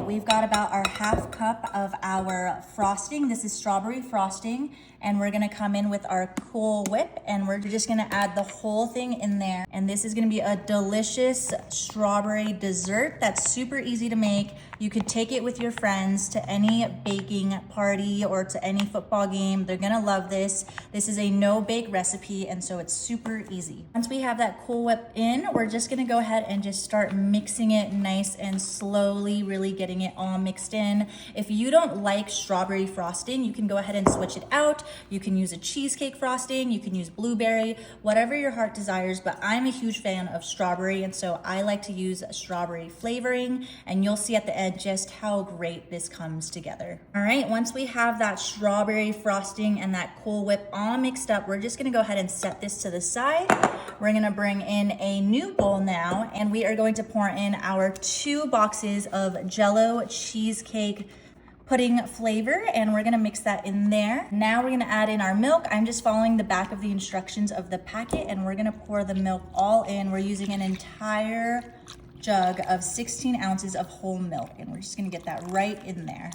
we've got about our half cup of our frosting. This is strawberry frosting, and we're gonna come in with our Cool Whip, and we're just gonna add the whole thing in there. And this is gonna be a delicious strawberry dessert that's super easy to make. You could take it with your friends to any baking party or to any football game. They're gonna love this. This is a no-bake recipe, and so it's super easy. Once we have that Cool Whip in, we're just gonna go ahead and just start mixing it nice and slowly, really getting it all mixed in. If you don't like strawberry frosting, you can go ahead and switch it out. You can use a cheesecake frosting, you can use blueberry, whatever your heart desires, but I'm a huge fan of strawberry, and so I like to use strawberry flavoring, and you'll see at the end just how great this comes together. All right, once we have that strawberry frosting and that Cool Whip all mixed up, we're just gonna go ahead and set this to the side. We're gonna bring in a new bowl now, and we are going to pour in our 2 boxes of Jell-O cheesecake pudding flavor, and we're gonna mix that in there. Now we're gonna add in our milk. I'm just following the back of the instructions of the packet, and we're gonna pour the milk all in. We're using an entire jug of 16 ounces of whole milk, and we're just gonna get that right in there.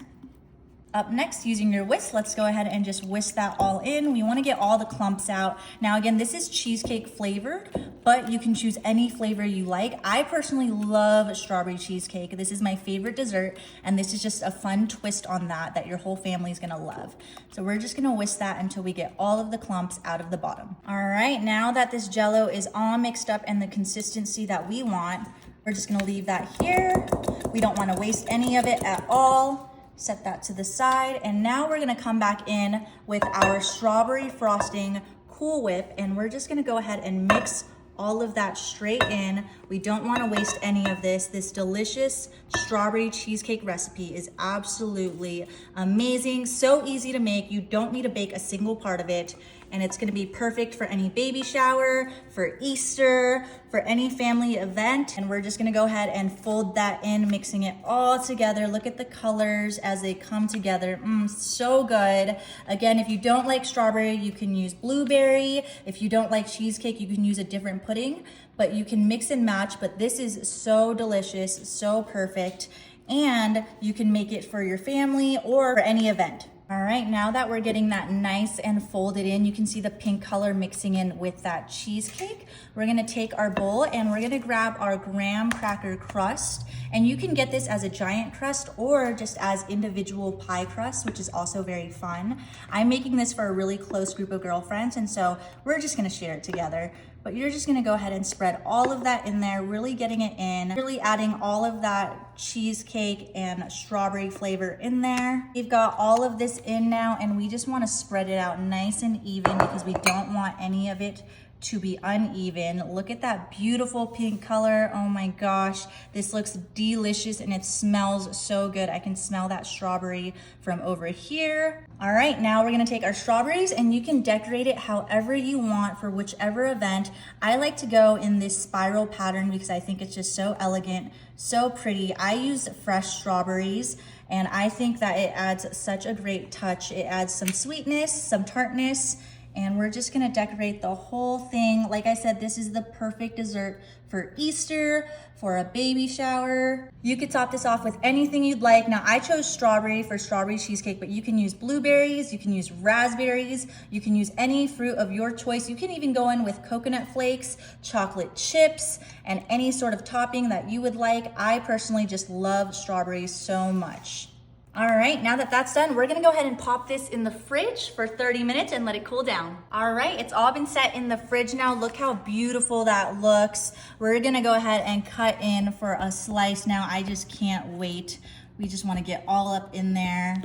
Up next, using your whisk, let's go ahead and just whisk that all in. We wanna get all the clumps out. Now again, this is cheesecake flavored, but you can choose any flavor you like. I personally love strawberry cheesecake. This is my favorite dessert, and this is just a fun twist on that your whole family is gonna love. So we're just gonna whisk that until we get all of the clumps out of the bottom. All right, now that this Jell-O is all mixed up and the consistency that we want, we're just gonna leave that here. We don't wanna waste any of it at all. Set that to the side, and now we're gonna come back in with our strawberry frosting Cool Whip, and we're just gonna go ahead and mix all of that straight in. We don't wanna waste any of this. This delicious strawberry cheesecake recipe is absolutely amazing, so easy to make. You don't need to bake a single part of it, and it's gonna be perfect for any baby shower, for Easter, for any family event. And we're just gonna go ahead and fold that in, mixing it all together. Look at the colors as they come together. So good. Again, if you don't like strawberry, you can use blueberry. If you don't like cheesecake, you can use a different pudding, but you can mix and match. But this is so delicious, so perfect. And you can make it for your family or for any event. All right, now that we're getting that nice and folded in, you can see the pink color mixing in with that cheesecake. We're gonna take our bowl and we're gonna grab our graham cracker crust. And you can get this as a giant crust or just as individual pie crust, which is also very fun. I'm making this for a really close group of girlfriends, and so we're just gonna share it together. But you're just gonna go ahead and spread all of that in there, really getting it in, really adding all of that cheesecake and strawberry flavor in there. We've got all of this in now, and we just wanna spread it out nice and even because we don't want any of it to be uneven. Look at that beautiful pink color. Oh my gosh, this looks delicious and it smells so good. I can smell that strawberry from over here. All right, now we're gonna take our strawberries, and you can decorate it however you want for whichever event. I like to go in this spiral pattern because I think it's just so elegant, so pretty. I use fresh strawberries, and I think that it adds such a great touch. It adds some sweetness, some tartness, and we're just gonna decorate the whole thing. Like I said, this is the perfect dessert for Easter, for a baby shower. You could top this off with anything you'd like. Now, I chose strawberry for strawberry cheesecake, but you can use blueberries, you can use raspberries, you can use any fruit of your choice. You can even go in with coconut flakes, chocolate chips, and any sort of topping that you would like. I personally just love strawberries so much. All right, now that that's done, we're gonna go ahead and pop this in the fridge for 30 minutes and let it cool down. All right, it's all been set in the fridge now. Look how beautiful that looks. We're gonna go ahead and cut in for a slice now. I just can't wait. We just wanna get all up in there,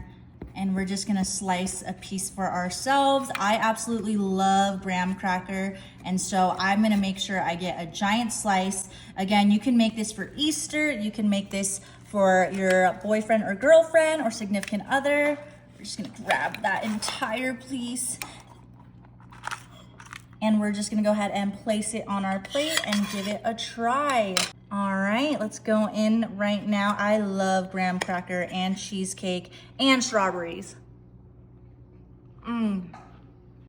and we're just gonna slice a piece for ourselves. I absolutely love graham cracker, and so I'm gonna make sure I get a giant slice. Again, you can make this for Easter, you can make this for your boyfriend or girlfriend or significant other. We're just gonna grab that entire piece, and we're just gonna go ahead and place it on our plate and give it a try. All right, let's go in right now. I love graham cracker and cheesecake and strawberries.